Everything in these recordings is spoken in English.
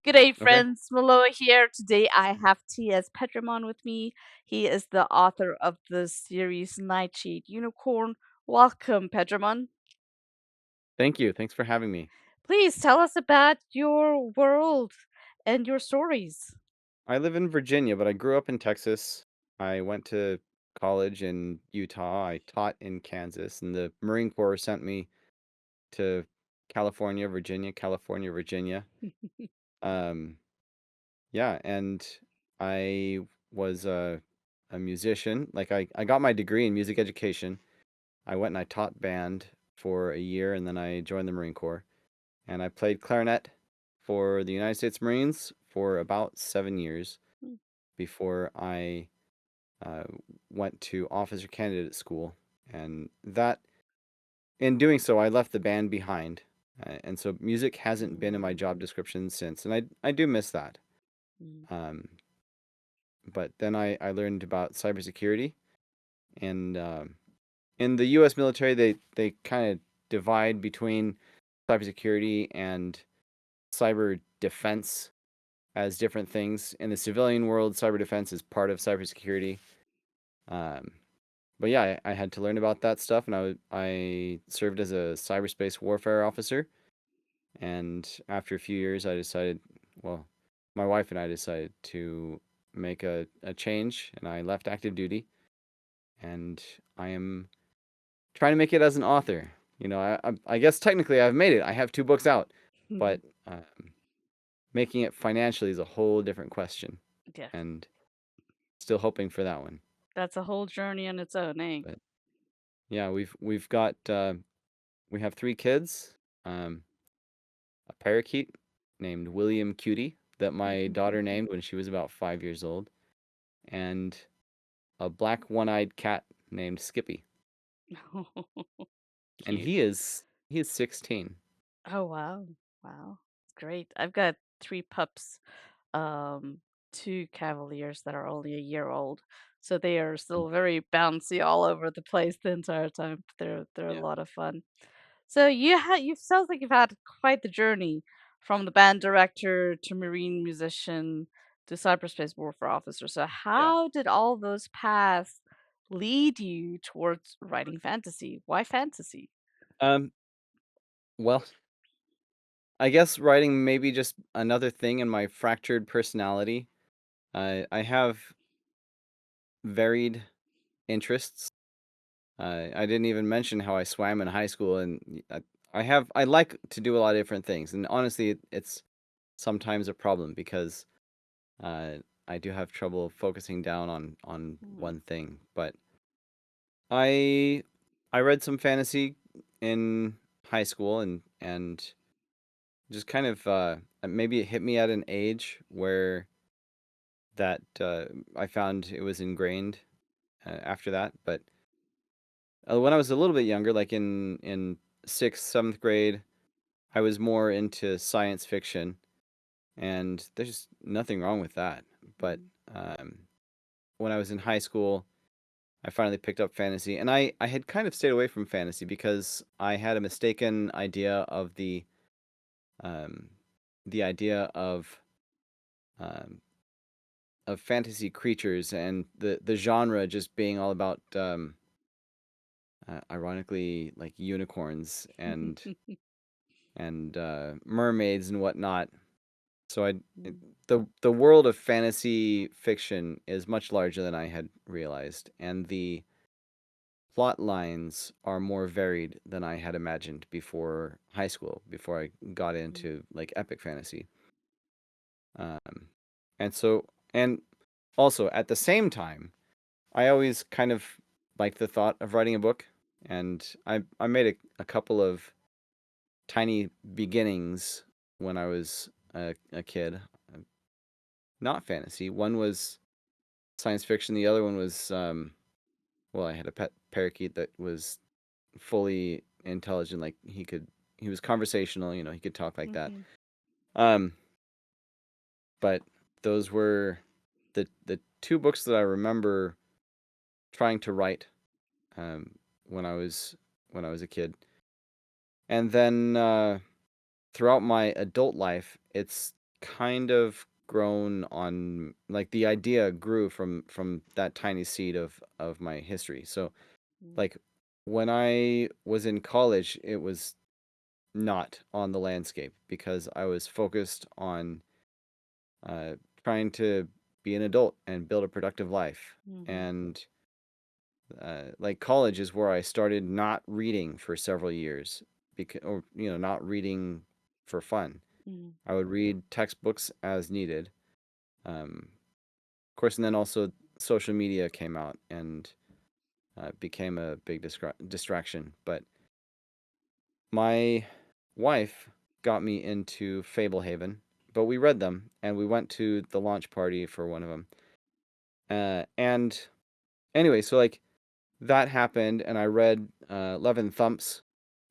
Good day, Okay. friends. Miloa here. Today I have T.S. Pedram on with me. He is the author of the series Nightshade Unicorn. Welcome, Pedramon. Thank you. Thanks for having me. Please tell us about your world and your stories. I live in Virginia, but I grew up in Texas. I went to college in Utah. I taught in Kansas, and the Marine Corps sent me to California, Virginia. Um, yeah, and I was a musician. Like I got my degree in music education. I went and I taught band for a year, and then I joined the Marine Corps. And I played clarinet for the United States Marines for about 7 years before I uh, went to officer candidate school. And that, in doing so, I left the band behind. And so music hasn't been in my job description since. And I do miss that. Um, but then I learned about cybersecurity. And in the U.S. military, they kind of divide between cybersecurity and cyber defense as different things. In the civilian world, cyber defense is part of cybersecurity. Um, but yeah, I had to learn about that stuff, and I served as a cyberspace warfare officer. And after a few years, I decided, well, my wife and I decided to make a change, and I left active duty, and I am trying to make it as an author. I guess technically I've made it. I have 2 books out, but making it financially is a whole different question, Yeah, and still hoping for that one. that's a whole journey on its own, eh? But yeah, we've got we have 3 kids. A parakeet named William Cutie that my daughter named when she was about 5 years old, and a black one-eyed cat named Skippy. And Cute. he is 16. Oh, wow. Wow. Great. I've got three pups, um, two cavaliers that are only a year old. So they are Mm. still very bouncy all over the place the entire time. They're a Yeah. lot of fun. So you sounds like you've had quite the journey from the band director to marine musician to cyberspace warfare officer. So Yeah. how did all those paths lead you towards writing fantasy? Why fantasy? Um. Well, I guess writing may be just another thing in my fractured personality. I have varied interests. I didn't even mention how I swam in high school, and I like to do a lot of different things. And honestly, it's sometimes a problem because uh, I do have trouble focusing down on Mm, one thing. But I I read some fantasy in high school, and just kind of maybe it hit me at an age where that I found it was ingrained after that. But when I was a little bit younger, like in sixth, seventh grade, I was more into science fiction, and there's nothing wrong with that. But mm, um, when I was in high school, I finally picked up fantasy, and I had kind of stayed away from fantasy because I had a mistaken idea um, the idea um, of fantasy creatures and the genre just being all about ironically like unicorns and mermaids and whatnot. So mm, the world of fantasy fiction is much larger than I had realized, and the plot lines are more varied than I had imagined before high school, before I got mm, into like epic fantasy. Um, and so and also at the same time, I always kind of liked the thought of writing a book, and I made a couple of tiny beginnings when I was a kid. Not fantasy. One was science fiction. The other one was well, I had a pet parakeet that was fully intelligent. Like he was conversational. He could talk like that. mhm, Um, but those were the 2 books that I remember trying to write um, when I was a kid. And then throughout my adult life, it's kind of grown on, like, the idea grew from that tiny seed of my history. So, Mm, like, when I was in college, it was not on the landscape because I was focused on uh, trying to be an adult and build a productive life. mhm, And like, college is where I started not reading for several years, because, or not reading for fun. mm, I would read textbooks as needed. Of course, and then also social media came out and became a big distraction. But my wife got me into Fablehaven, but we read them and we went to the launch party for one of them. And anyway, so like that happened, and I read Love and Thumps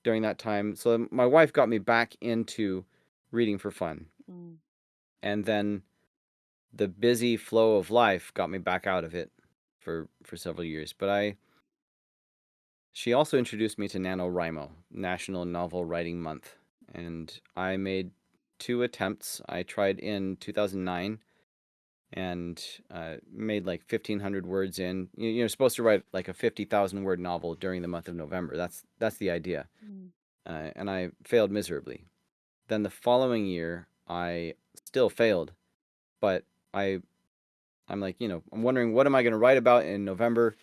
during that time. So my wife got me back into reading for fun, mm, and then the busy flow of life got me back out of it for several years. But she also introduced me to NaNoWriMo, National Novel Writing Month, and I made two attempts. I tried in 2009 and made like 1,500 words in. You're supposed to write like a 50,000 word novel during the month of November. That's the idea. mm. And I failed miserably. Then the following year, I still failed, but I I'm like, I'm wondering, what am I going to write about in November?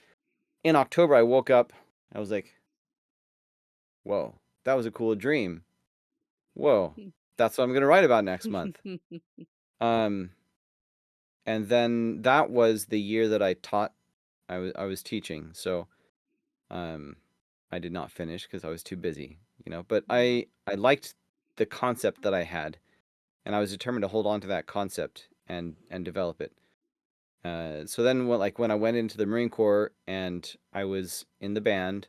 In October, I woke up. I was like, whoa, that was a cool dream. Whoa, that's what I'm going to write about next month. Um, and then that was the year that I taught. I was teaching, so um, I did not finish because I was too busy, But Mm, I liked the concept that I had, and I was determined to hold on to that concept and develop it. So then, when I went into the Marine Corps and I was in the band,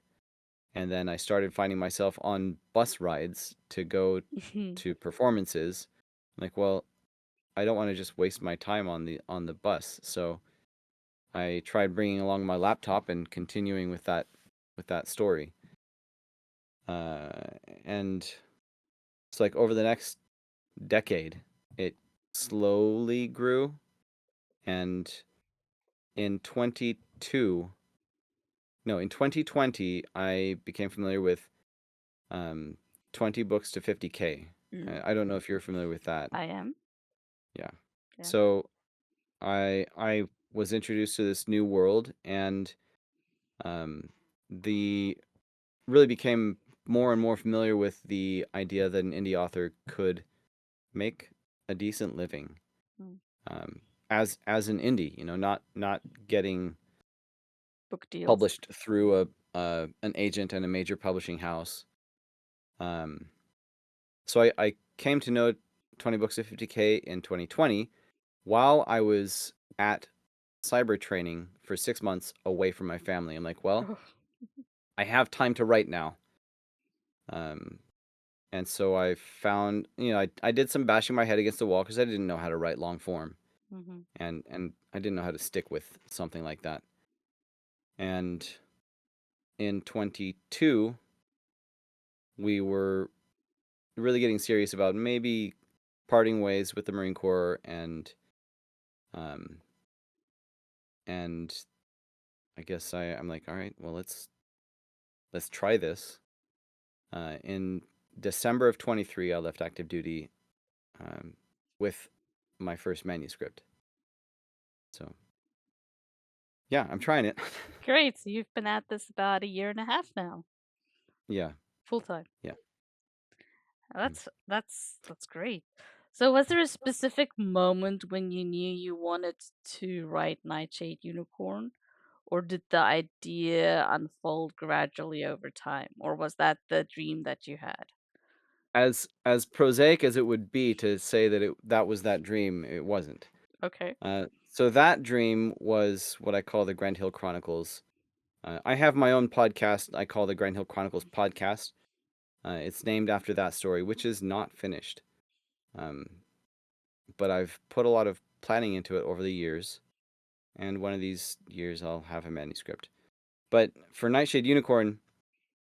and then I started finding myself on bus rides to go mhm. to performances. I'm like, well, I don't want to just waste my time on the bus. So I tried bringing along my laptop and continuing with that story. And it's like over the next decade, it slowly grew, and in 22 no, in 2020, I became familiar with um, 20 books to 50K. Mm, I don't know if you're familiar with that. I am. Yeah. Yeah. So I was introduced to this new world, and um, the really became more and more familiar with the idea that an indie author could make a decent living Mm. um, as an indie. Not getting Book deals. published through an agent and a major publishing house. Um, so I came to know 20 books of 50K in 2020 while I was at cyber training for 6 months away from my family. I'm like, well, Oh, I have time to write now. Um, and so I found, I did some bashing my head against the wall because I didn't know how to write long form, mhm, and I didn't know how to stick with something like that. And in 22, we were really getting serious about maybe parting ways with the Marine Corps, um, and I guess I'm like, all right, well, let's try this. In December of 23, I left active duty um, with my first manuscript. So yeah, I'm trying it. great. So you've been at this about a year and a half now, Yeah, full time. yeah. Mm. That's great. So was there a specific moment when you knew you wanted to write Nightshade Unicorn? Or did the idea unfold gradually over time? Or was that the dream that you had? As prosaic as it would be to say that was that dream, it wasn't. Okay. So that dream was what I call the Grand Hill Chronicles. I have my own podcast I call the Grand Hill Chronicles podcast. It's named after that story, which is not finished. Um, but I've put a lot of planning into it over the years, and one of these years I'll have a manuscript. But for Nightshade Unicorn,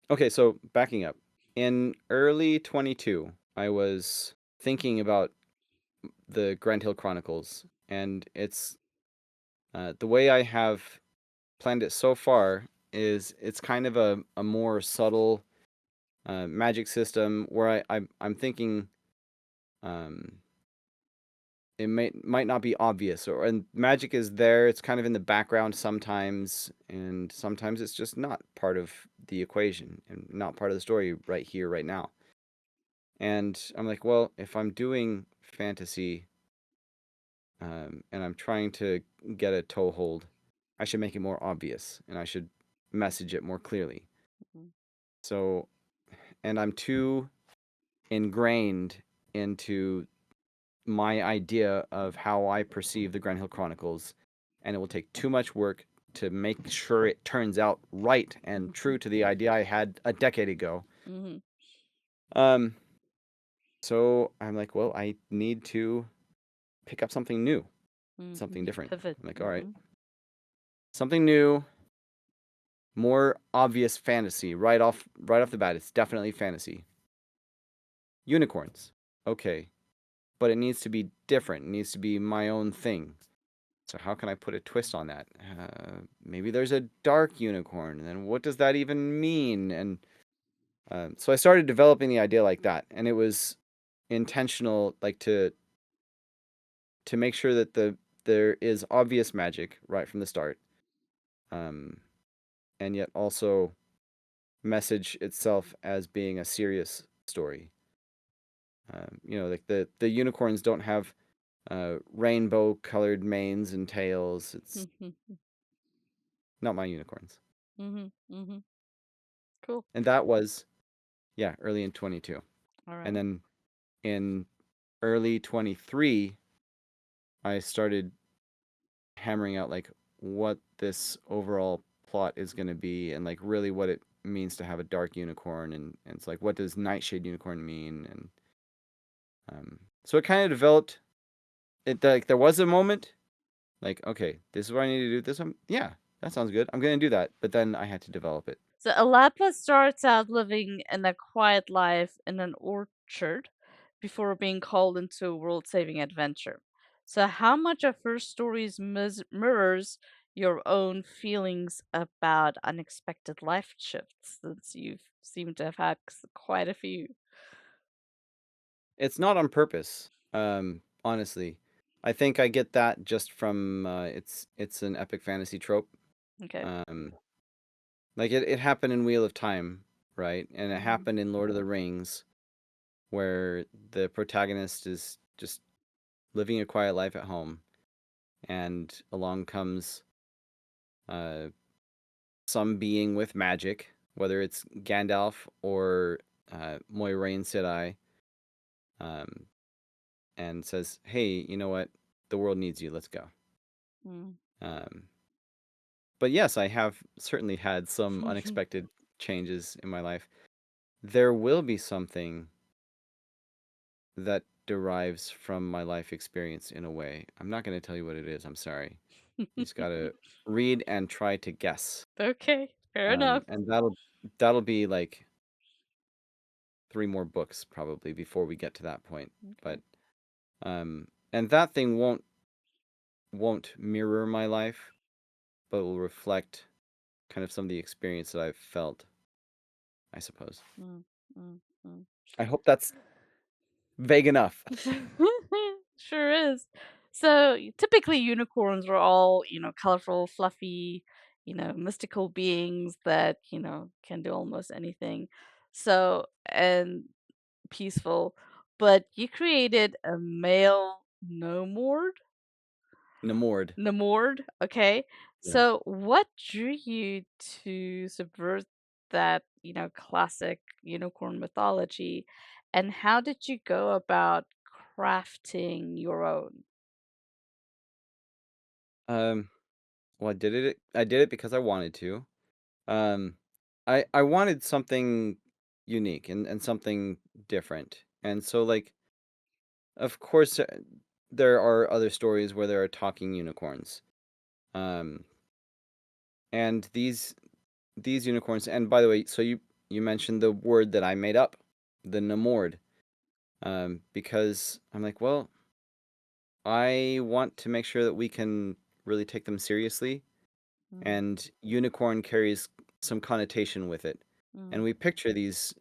okay, so backing up. In early 22, I was thinking about the Grand Hill Chronicles, and it's the way I have planned it so far is it's kind of a more subtle magic system where I'm thinking um, it might not be obvious, or and magic is there. It's kind of in the background sometimes, and sometimes it's just not part of the equation and not part of the story right here, right now. And I'm like, well, if I'm doing fantasy, and I'm trying to get a toehold, I should make it more obvious, and I should message it more clearly. Mhm. So, and I'm too ingrained into my idea of how I perceive the Grand Hill Chronicles, and it will take too much work to make sure it turns out right and true to the idea I had a decade ago. Mhm. Um, so I'm like, well, I need to pick up something new, something Mhm. different. Pivot. I'm like, all right, Mhm. something new, more obvious fantasy right off the bat. It's definitely fantasy. Unicorns. Okay, but it needs to be different. It needs to be my own thing. So how can I put a twist on that? Maybe there's a dark unicorn, and then what does that even mean? And so I started developing the idea like that, and it was intentional, like to make sure that there is obvious magic right from the start, um, and yet also message itself as being a serious story. Like the unicorns don't have rainbow colored manes and tails. It's Mhm. not my unicorns. Mhm. Mhm. Cool. And that was, yeah, early in 22. All And right. then in early 23, I started hammering out like what this overall plot is going to be and like really what it means to have a dark unicorn, and it's like what does Nightshade Unicorn mean, and so it kind of developed. It like there was a moment like, okay, this is what I need to do. This one, yeah, that sounds good. I'm gonna do that. But then I had to develop it. So Alapa starts out living in a quiet life in an orchard before being called into a world-saving adventure. So how much of her stories mirrors your own feelings about unexpected life shifts, since you seem to have had quite a few? It's not on purpose. Honestly, I think I get that just from it's an epic fantasy trope. Okay. Um, like it happened in Wheel of Time, right? And it Mhm. happened in Lord of the Rings, where the protagonist is just living a quiet life at home, and along comes uh, some being with magic, whether it's Gandalf or Moiraine Sedai, um, and says, "Hey, you know what? The world needs you. Let's go." Mm. Um, but yes, I have certainly had some unexpected changes in my life. There will be something that derives from my life experience in a way. I'm not going to tell you what it is. I'm sorry. You just got to read and try to guess. Okay, fair enough. And that'll be like 3 more books probably before we get to that point. But Okay. and that thing won't mirror my life, but will reflect kind of some of the experience that I've felt, I suppose. Mm, mm, mm. I hope that's vague enough. Sure is. So typically unicorns are all, colorful, fluffy, mystical beings that, can do almost anything. So, and peaceful. But you created a male Namord. okay? Yeah. So what drew you to subvert that, classic unicorn mythology, and how did you go about crafting your own? Um, well, I did it because I wanted to. Um, I wanted something unique and something different. And so like of course there are other stories where there are talking unicorns. Um, and these unicorns, and by the way, so you mentioned the word that I made up, the Namord. Because I'm like, well, I want to make sure that we can really take them seriously, Mm, and unicorn carries some connotation with it. And mm, we picture these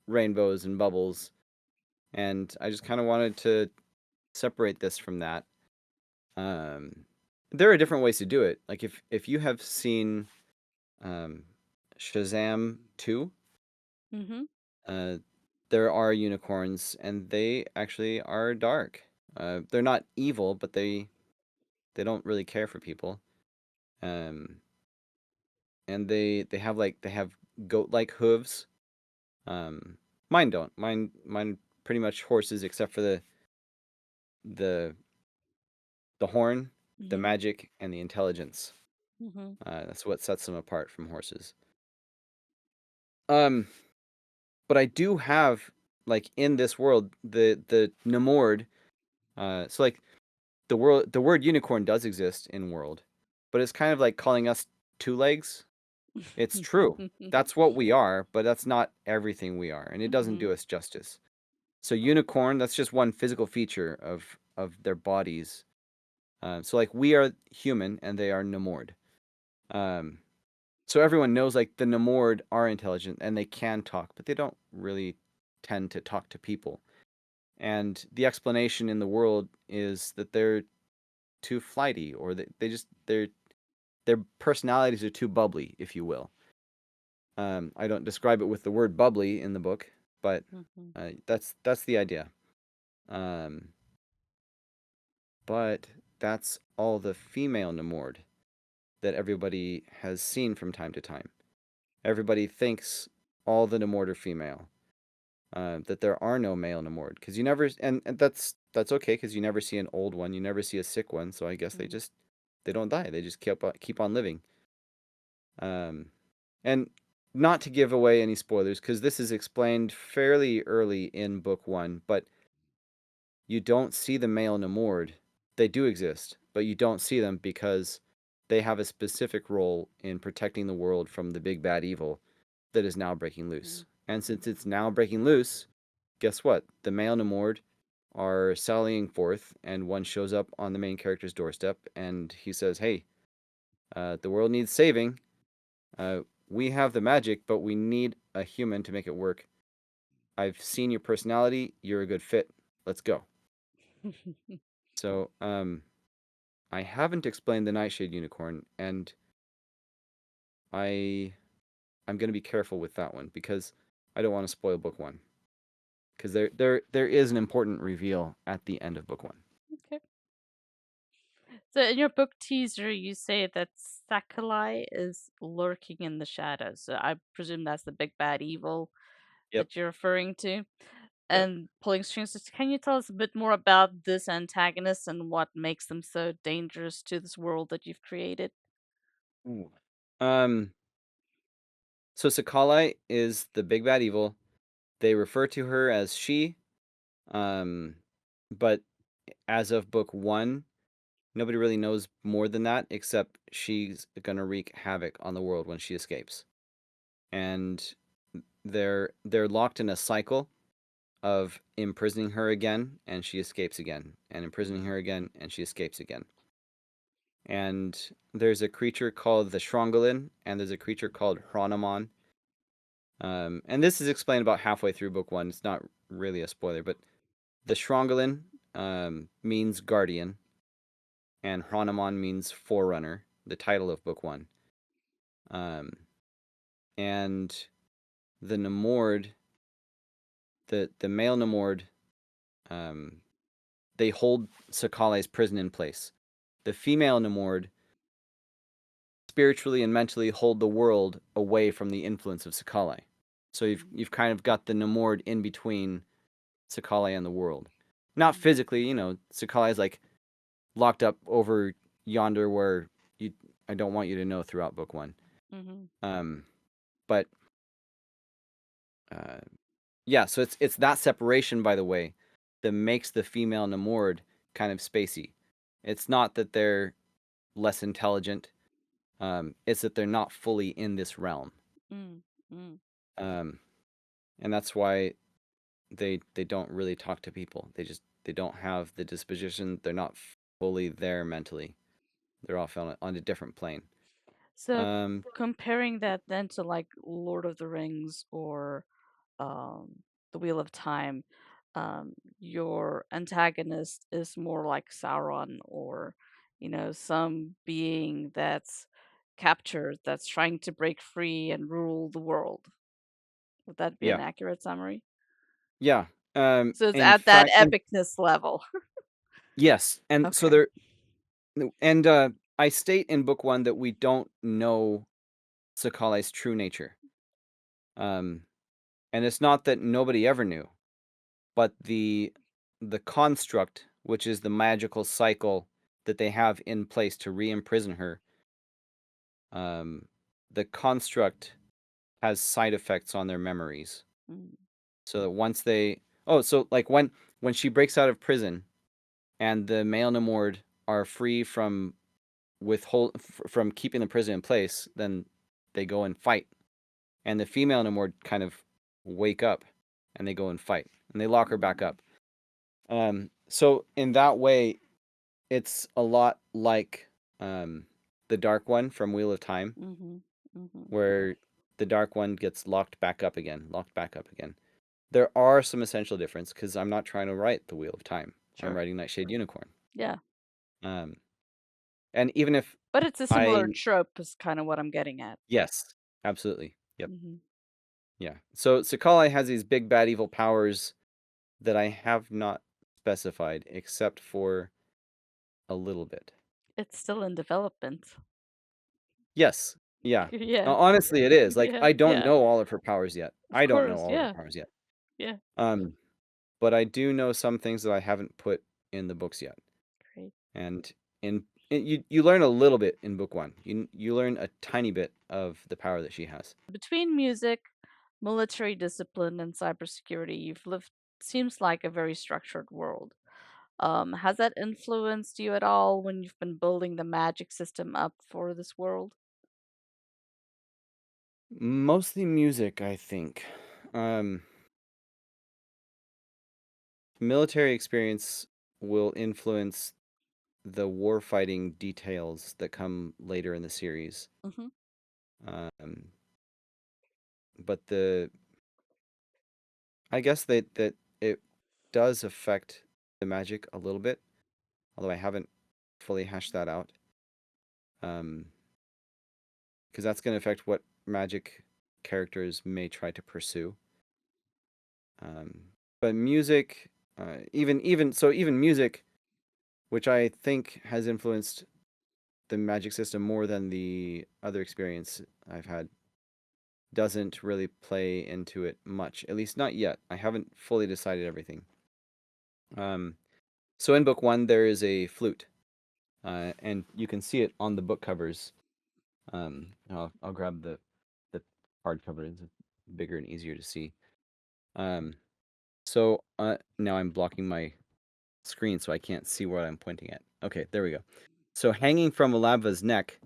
rainbows and bubbles, and I just kind of wanted to separate this from that. Um, there are different ways to do it. Like if you have seen um, Shazam 2, mhm, uh, there are unicorns, and they actually are dark. They're not evil, but they don't really care for people. Um, and they have they have goat-like hooves. Um, mine don't. Mine pretty much horses, except for the the horn, the mhm, magic, and the intelligence. mhm, That's what sets them apart from horses. Um, but I do have in this world the Namord. So the word unicorn does exist in world, but it's kind of like calling us two legs. It's true. That's what we are, but that's not everything we are, and it doesn't mhm, do us justice. So unicorn, that's just one physical feature of their bodies. So we are human and they are Namord. Um, so everyone knows the Namord are intelligent and they can talk, but they don't really tend to talk to people. And the explanation in the world is that they're too flighty, or they just their personalities are too bubbly, if you will. I don't describe it with the word bubbly in the book, but mhm, that's the idea. Um, but that's all the female Namord that everybody has seen from time to time. Everybody thinks all the Namord are female. That there are no male Namord, because you never, and that's okay, because you never see an old one, you never see a sick one. So I guess mhm, they don't die. They just keep on living. Um, and not to give away any spoilers, because this is explained fairly early in book one, but you don't see the male Namord. They do exist, but you don't see them because they have a specific role in protecting the world from the big bad evil that is now breaking mhm, loose. And since it's now breaking loose, guess what? The male Namord are sallying forth, and one shows up on the main character's doorstep, and he says, "Hey, the world needs saving. Uh, we have the magic, but we need a human to make it work. I've seen your personality. You're a good fit. Let's go." So, I haven't explained the Nightshade Unicorn, and I I'm gonna be careful with that one because I don't want to spoil book one. Because there is an important reveal at the end of book one. Okay. So in your book teaser, you say that Psykalia is lurking in the shadows. So I presume that's the big bad evil Yep. that you're referring to. Yep. And pulling strings. Can you tell us a bit more about this antagonist and what makes them so dangerous to this world that you've created? Ooh. Um. So Sakala is the big bad evil. They refer to her as she. Um. But as of book one, nobody really knows more than that, except she's gonna wreak havoc on the world when she escapes. And they're locked in a cycle of imprisoning her again, and she escapes again, and imprisoning Mm, her again, and she escapes again. And there's a creature called the Shrongalin, and there's a creature called Hronomon. And this is explained about halfway through book one. It's not really a spoiler, but the Shrongalin means guardian, and Hronomon means forerunner, the title of book one. Um, and the Namord, the male Namord, um, they hold Sakale's prison in place. The female Namord spiritually and mentally hold the world away from the influence of Sakale. So mm, you've kind of got the Namord in between Sakale and the world. Not mm, physically, Sakale is locked up over yonder where you I don't want you to know throughout book one. mhm, Um, but uh, yeah, so it's that separation, by the way, that makes the female Namord kind of spacey. It's not that they're less intelligent. It's that they're not fully in this realm. mm, mm, Um, and that's why they don't really talk to people. They just They don't have the disposition. They're not fully there mentally. They're off on a different plane. So Um, comparing that then to like Lord of the Rings or The Wheel of Time, your antagonist is more like Sauron or, some being that's captured, that's trying to break free and rule the world. Would that be an yeah, accurate summary? yeah. So it's In at that fact, epicness level. yes, and so Okay. there, and I state in book one that we don't know Sakali's true nature. Um, and it's not that nobody ever knew, but the construct, which is the magical cycle that they have in place to re-imprison her, um, the construct has side effects on their memories. Mm, So that once they, so like when she breaks out of prison and the male Nemord are free from from keeping the prison in place, then they go and fight, and the female Nemord kind of wake up and they go and fight and they lock her back mm, up. So in that way, it's a lot like the Dark One from Wheel of Time, mhm, mhm. where the Dark One gets locked back up again, locked back up again. There are some essential difference because I'm not trying to write the Wheel of Time. I'm Sure. writing Nightshade Unicorn. Yeah. Um, and even if But it's a similar I, trope is kind of what I'm getting at. yes, absolutely, yep, Mhm. yeah. So Sakali has these big bad evil powers that I have not specified except for a little bit. It's still in development. Yes. Yeah. Yeah. Honestly, it is. Like, Yeah. I don't Yeah. know all of her powers yet. Of I don't know course. all of her Yeah. powers yet. Yeah. Um, but I do know some things that I haven't put in the books yet. Great. And you learn a little bit in book one. You learn a tiny bit of the power that she has. Between music, military discipline, and cybersecurity, you've lived seems like a very structured world. Has that influenced you at all when you've been building the magic system up for this world? Mostly music, I think. Um, Military experience will influence the warfighting details that come later in the series. Hmm. Um, but I guess that it does affect the magic a little bit, although I haven't fully hashed that out. Because that's going to affect what magic characters may try to pursue. Um, but music, even music, which I think has influenced the magic system more than the other experience I've had, doesn't really play into it much. At least not yet. I haven't fully decided everything. Um, so in book one, there is a flute, and you can see it on the book covers. I'll grab the hardcover; it's bigger and easier to see. Um, so now I'm blocking my screen, so I can't see what I'm pointing at. Okay, there we go. So hanging from Alava's neck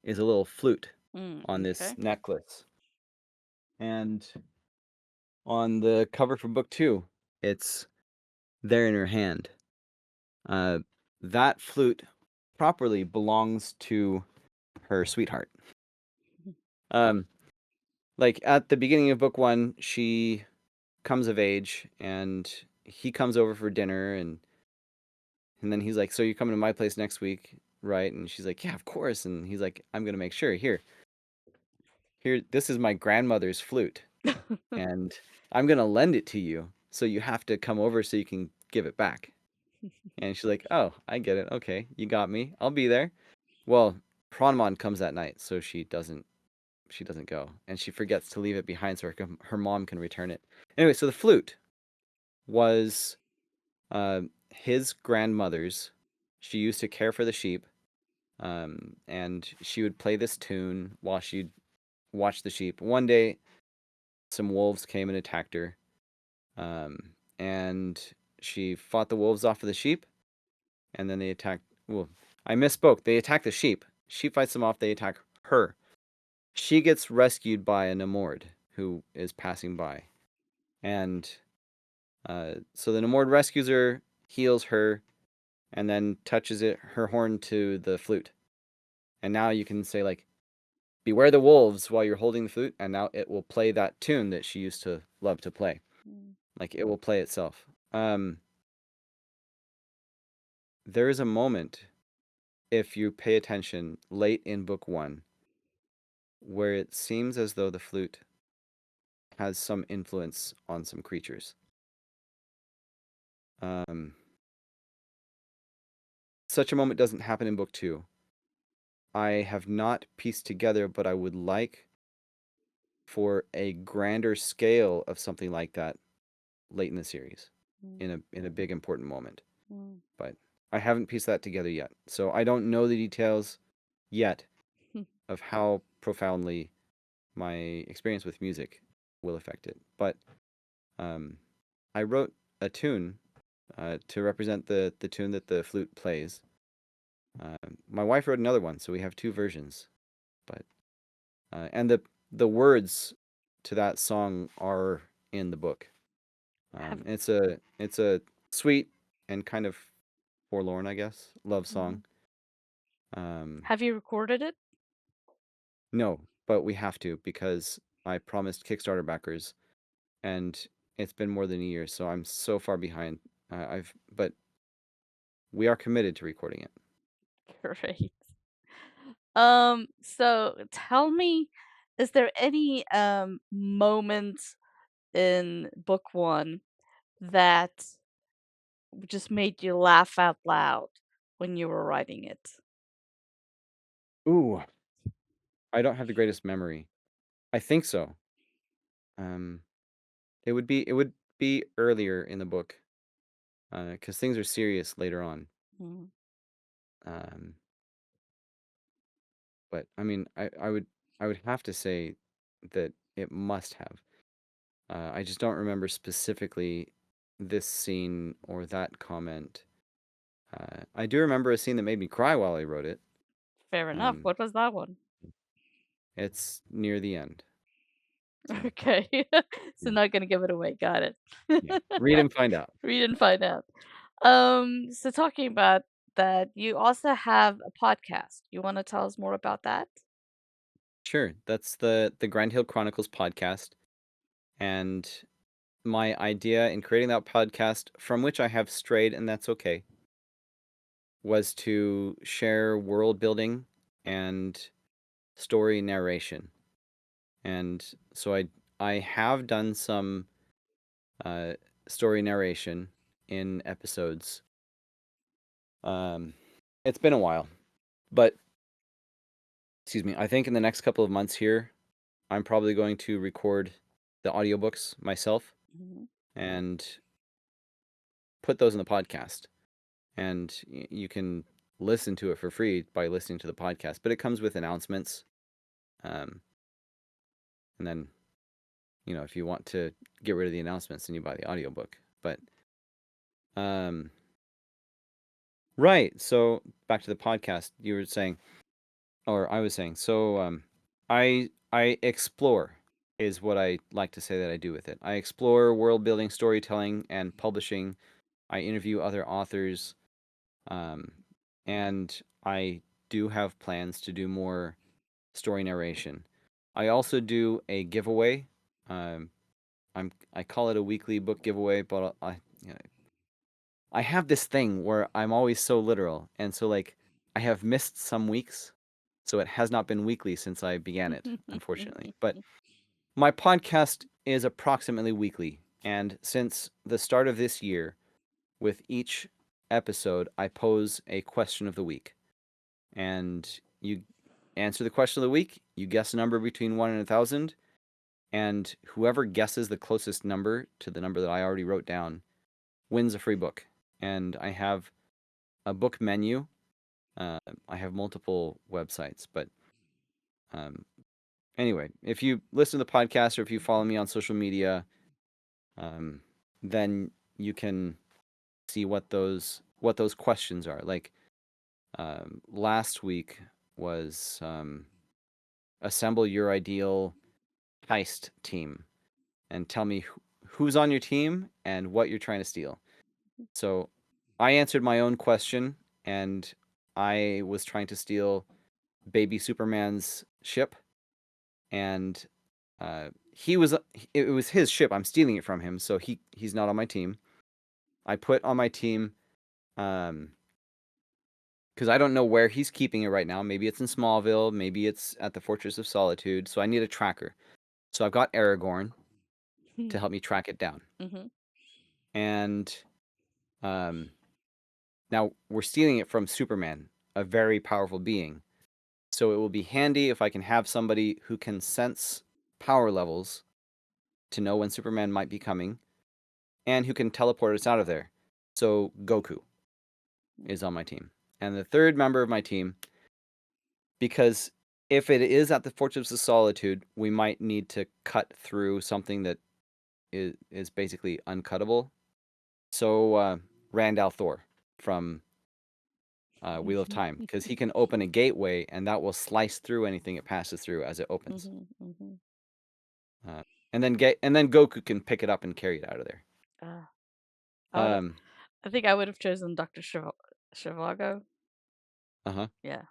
is a little flute Mm, on this okay. necklace, and on the cover for book two, it's there in her hand. Uh, that flute properly belongs to her sweetheart. Um, like at the beginning of book one, she comes of age and he comes over for dinner and then he's like, "So you're coming to my place next week, right?" And she's like, "Yeah, of course." And he's like, "I'm gonna make sure. Here, this is my grandmother's flute, and I'm gonna lend it to you. So you have to come over so you can give it back." And she's like, "Oh, I get it. Okay, you got me. I'll be there." Well, Pranman comes that night, so she doesn't go, and she forgets to leave it behind so her mom can return it. Anyway, so the flute was his grandmother's. She used to care for the sheep, and she would play this tune while she'd watch the sheep. One day, some wolves came and attacked her, and she fought the wolves off of the sheep, and then they attacked. Well, I misspoke. They attack the sheep. She fights them off. They attack her. She gets rescued by a Namord who is passing by, and so the Namord rescues her. heals her, and then touches her horn to the flute. And now you can say like, beware the wolves while you're holding the flute, and now it will play that tune that she used to love to play. Mm. Like it will play itself. There is a moment, if you pay attention, late in book 1, where it seems as though the flute has some influence on some creatures. Such a moment doesn't happen in book 2. I have not pieced together, but I would like for a grander scale of something like that late in the series, Mm. in a big important moment. Mm. But I haven't pieced that together yet, so I don't know the details yet of how profoundly my experience with music will affect it. But I wrote a tune to represent the tune that the flute plays. My wife wrote another one, so we have 2 versions. But and the words to that song are in the book. Have It's a sweet and kind of forlorn, I guess, love Mhm. song. Um, Have you recorded it? no, but we have to because I promised Kickstarter backers, and it's been more than a year, so I'm so far behind. But we are committed to recording it. Great. So tell me, is there any moment in book 1 that just made you laugh out loud when you were writing it? Ooh, I don't have the greatest memory. I think so. Um, it would be earlier in the book, because things are serious later on. Mm. Um, but I mean, I would have to say that it must have. I just don't remember specifically this scene or that comment. I do remember a scene that made me cry while I wrote it. Fair enough. Um, What was that one? it's near the end, so Okay. So yeah, not gonna give it away. Got it. yeah. Read and find out. Read and find out. So talking about that, you also have a podcast. You want to tell us more about that? Sure, that's the Grindhill Chronicles podcast, and my idea in creating that podcast, from which I have strayed, and that's okay, was to share world building and story narration. And so I have done some uh, story narration in episodes. Um, it's been a while, but excuse me. I think in the next couple of months here, I'm probably going to record the audiobooks myself Mhm. and put those in the podcast. And you can listen to it for free by listening to the podcast. But it comes with announcements, um, and then if you want to get rid of the announcements, then you buy the audiobook. But um, right. So back to the podcast, you were saying, or I was saying. So I explore is what I like to say that I do with it. I explore world building, storytelling, and publishing. I interview other authors, um, and I do have plans to do more story narration. I also do a giveaway. Um, I call it a weekly book giveaway, but I have this thing where I'm always so literal, and so like I have missed some weeks, so it has not been weekly since I began it, unfortunately. But my podcast is approximately weekly, and since the start of this year, with each episode, I pose a question of the week, and you answer the question of the week. You guess a number between 1 and 1,000, and whoever guesses the closest number to the number that I already wrote down wins a free book. And I have a book menu. I have multiple websites, but um, anyway, if you listen to the podcast or if you follow me on social media, um, then you can see what those questions are. Like last week was assemble your ideal heist team and tell me who's on your team and what you're trying to steal. So I answered my own question, and I was trying to steal baby Superman's ship, and he was it was his ship. I'm stealing it from him, so he's not on my team. I put on my team because I don't know where he's keeping it right now. Maybe it's in Smallville, maybe it's at the Fortress of Solitude. So I need a tracker. So I've got Aragorn to help me track it down. Mhm. And um, now we're stealing it from Superman, a very powerful being. So it will be handy if I can have somebody who can sense power levels to know when Superman might be coming and who can teleport us out of there. So Goku is on my team. And the third member of my team, because if it is at the Fortress of Solitude, we might need to cut through something that is basically uncuttable. So Rand al'Thor from Wheel of Time, because he can open a gateway and that will slice through anything it passes through as it opens. Mhm. Mhm. Uh, and then Goku can pick it up and carry it out of there. Ah, I would. Um, I think I would have chosen Doctor Shivago. uh-huh. Yeah. Yeah.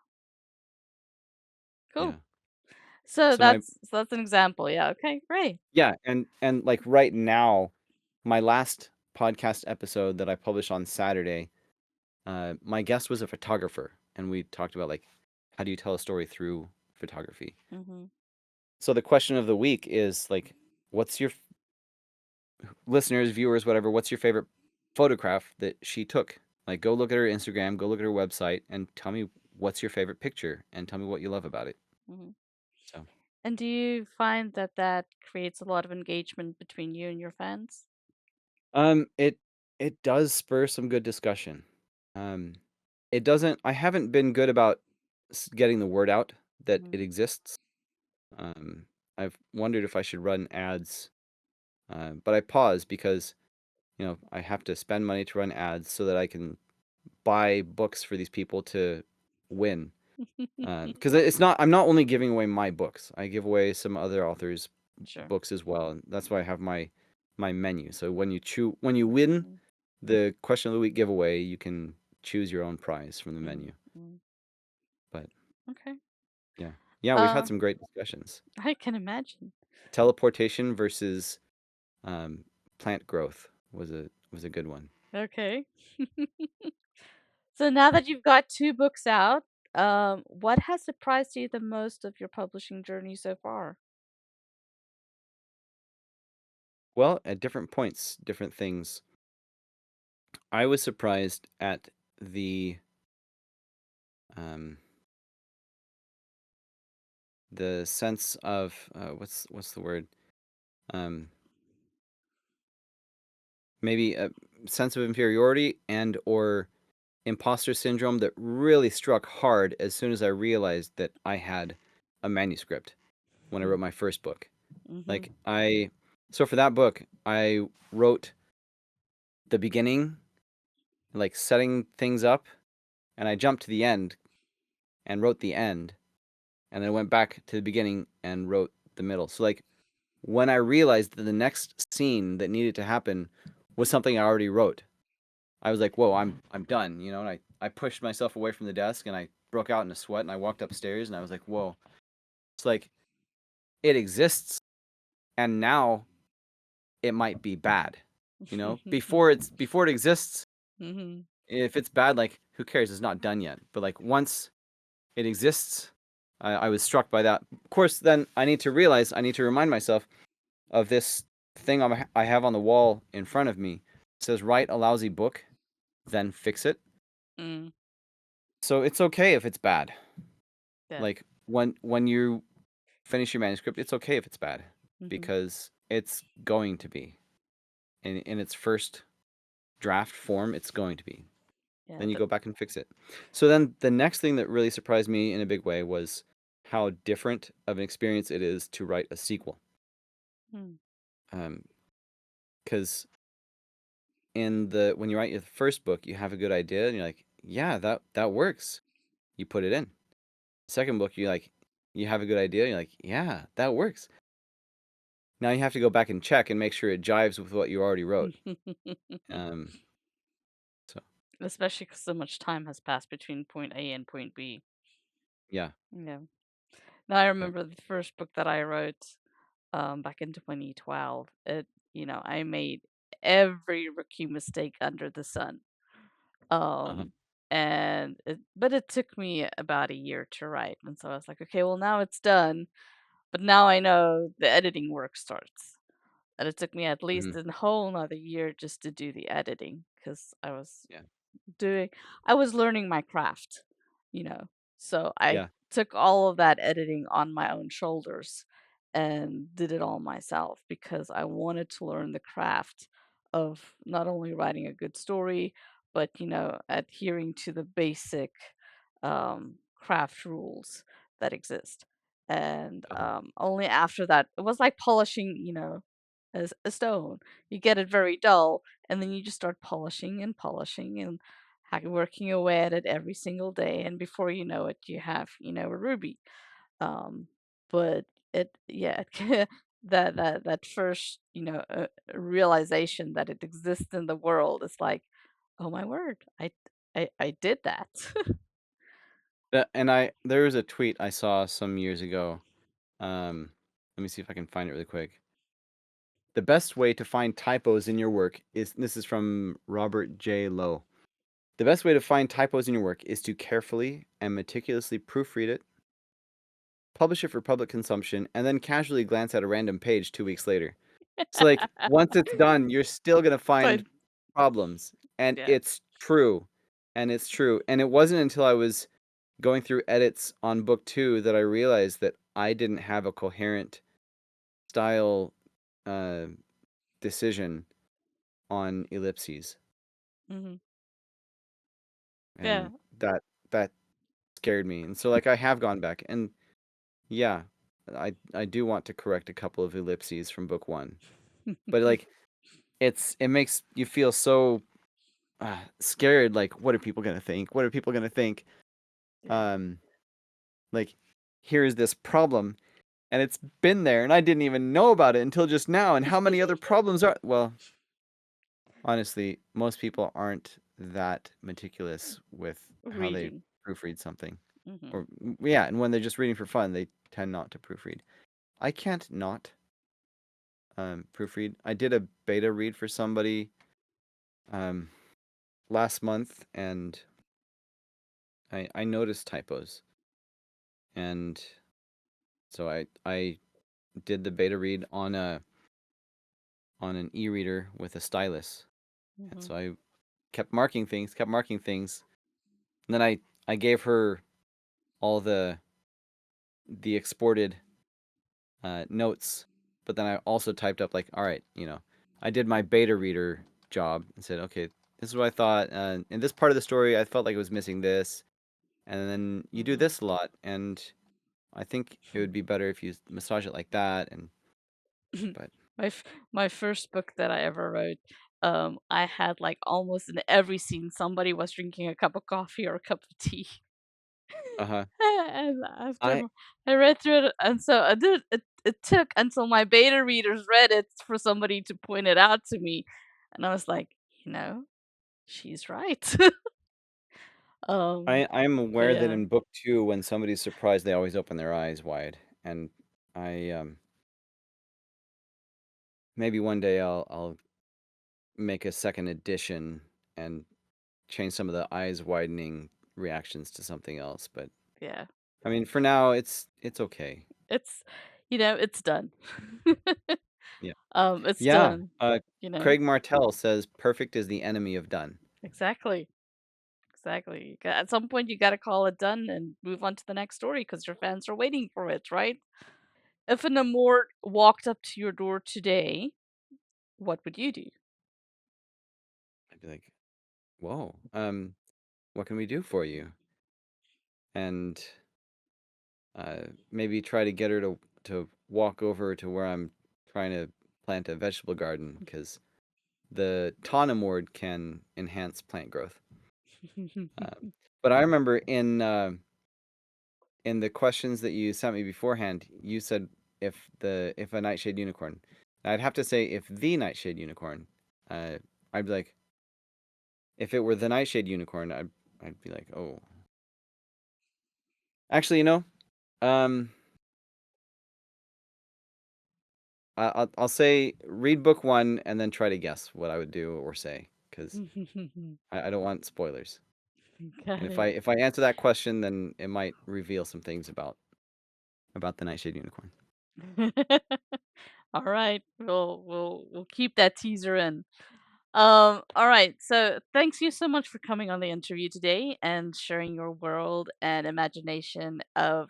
Cool. So So my that's an example. Yeah. Okay. Great. yeah, and like right now, my last podcast episode that I published on Saturday, my guest was a photographer, and we talked about like how do you tell a story through photography. Mhm. So the question of the week is like, what's your listeners, viewers, whatever, what's your favorite photograph that she took? Like, go look at her Instagram, go look at her website, and tell me what's your favorite picture, and tell me what you love about it. Mhm. So, And do you find that that creates a lot of engagement between you and your fans? it does spur some good discussion. Um, it doesn't. I haven't been good about getting the word out that Mhm. it exists. Um, I've wondered if I should run ads, but I paused because I have to spend money to run ads so that I can buy books for these people to win. Because it's not. I'm not only giving away my books. I give away some other authors' Sure. books as well, and that's why I have my menu. So when you win Mhm. the question of the week giveaway, you can choose your own prize from the Mhm. menu. Mhm. But Okay. yeah, yeah, we've had Uh, some great discussions. I can imagine. Teleportation versus um, plant growth was a good one. Okay. So now that you've got two books out, what has surprised you the most of your publishing journey so far? Well, at different points, different things. I was surprised at the um, the sense of what's the word? Um, maybe a sense of inferiority and or imposter syndrome that really struck hard as soon as I realized that I had a manuscript when I wrote my first book. Mm-hmm. Like so for that book, I wrote the beginning, like setting things up, and I jumped to the end and wrote the end, and then I went back to the beginning and wrote the middle. So like when I realized that the next scene that needed to happen was something I already wrote, I was like, "Whoa, I'm done," And I pushed myself away from the desk and I broke out in a sweat and I walked upstairs and I was like, "Whoa!" It's like it exists, and now it might be bad. Before it exists, Mm-hmm. if it's bad, like who cares? It's not done yet. But like once it exists, I was struck by that. Of course, then I need to realize I need to remind myself of this thing I have on the wall in front of me. It says, "Write a lousy book, then fix it." Mm. So it's okay if it's bad. Yeah. Like when you finish your manuscript, it's okay if it's bad Mm-hmm. because it's going to be in its first draft form. It's going to be. Yeah. Then you That. go back and fix it. So then the next thing that really surprised me in a big way was how different of an experience it is to write a sequel. Mm. Because when you write your first book, you have a good idea and you're like, yeah, that works. You put it in. Second book, you have a good idea. You're like, yeah, that works. Now you have to go back and check and make sure it jives with what you already wrote. Um, so especially because so much time has passed between point A and point B. Yeah. Yeah. Now I Yep. remember the first book that I wrote back in 2012. I made every rookie mistake under the sun. Uh-huh. Um, but it took me about a year to write, and so I was like, okay, well now it's done, but now I know the editing work starts. And it took me at Mhm. least a whole another year just to do the editing because Yeah. doing I was learning my craft, you know. So I Yeah. took all of that editing on my own shoulders and did it all myself because I wanted to learn the craft of not only writing a good story, but adhering to the basic craft rules that exist. And Uh-huh. only after that, it was like polishing, as a stone. You get it very dull, and then you just start polishing and polishing and working away at it every single day, and before you know it you have a ruby. Um but yeah, that first realization that it exists in the world is like, oh my word, I did that. And there was a tweet I saw some years ago. Let me see if I can find it really quick. The best way to find typos in your work is this is from Robert J. Lowe. The best way to find typos in your work is to carefully and meticulously proofread it, publish it for public consumption, and then casually glance at a random page 2 weeks later. So, like, once it's done, you're still gonna But find problems, and yeah. it's true, and it wasn't until I was going through edits on book 2 that I realized that I didn't have a coherent style, uh, decision on ellipses, Hmm. Yeah. and that scared me, and so, like, I have gone back, and yeah, I do want to correct a couple of ellipses from book 1, but, like, it makes you feel so, scared, like, "What are people gonna think? What are people gonna think?" Yeah. Um, like, here's this problem, and it's been there, and I didn't even know about it until just now, and how many other problems are well, honestly, most people aren't that meticulous with how they Reading. proofread something. Hmm. Or yeah, and when they're just reading for fun, they tend not to proofread. I can't not proofread. I did a beta read for somebody um, last month, and I noticed typos, and so I did the beta read on an e-reader with a stylus, and Hmm. so I kept marking things, and then I gave her all the exported notes, but then I also typed up like, all right, I did my beta reader job and said, okay, this is what I thought. In this part of the story, I felt like it was missing this, and then you do Hmm. this a lot, and I think it would be better if you massage it like that. And but My first book that I ever wrote, I had like almost in every scene somebody was drinking a cup of coffee or a cup of tea. uh-huh, And I I read through it, and so I did. It took until my beta readers read it for somebody to point it out to me, and I was like, she's right. um, I'm but aware that yeah, in book 2, when somebody's surprised, they always open their eyes wide, and I maybe one day I'll make a second edition and change some of the eyes widening reactions to something else. But yeah, I mean, for now, it's okay. it's it's done. Yeah. It's Yeah. done. Craig Martell says perfect is the enemy of done. Exactly. Exactly. At some point, you got to call it done and move on to the next story because your fans are waiting for it, right? If an Amort walked up to your door today, what would you do? I'd be like, whoa, what can we do for you? And maybe try to get her to walk over to where I'm trying to plant a vegetable garden because the Taunomord can enhance plant growth. Um, but I remember in the questions that you sent me beforehand, you said if a Nightshade Unicorn. I'd have to say if the Nightshade Unicorn. I'd be like, if it were the Nightshade Unicorn, I'd be like, oh, actually, um, I'll say read book one and then try to guess what I would do or say because I don't want spoilers. And Got if it. I answer that question, then it might reveal some things about the Nightshade Unicorn. All right, we'll keep that teaser in. All right. So thanks you so much for coming on the interview today and sharing your world and imagination of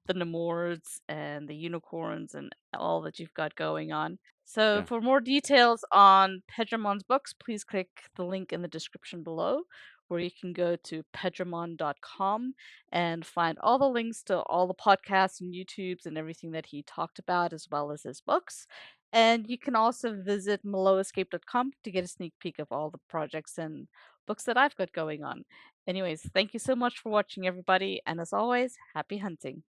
the Nemours and the unicorns and all that you've got going on. So Yeah, for more details on Pedramon's books, please click the link in the description below where you can go to pedramon.com and find all the links to all the podcasts and YouTubes and everything that he talked about, as well as his books. And you can also visit meloescape.com to get a sneak peek of all the projects and books that I've got going on. Anyways, thank you so much for watching, everybody. And as always, happy hunting.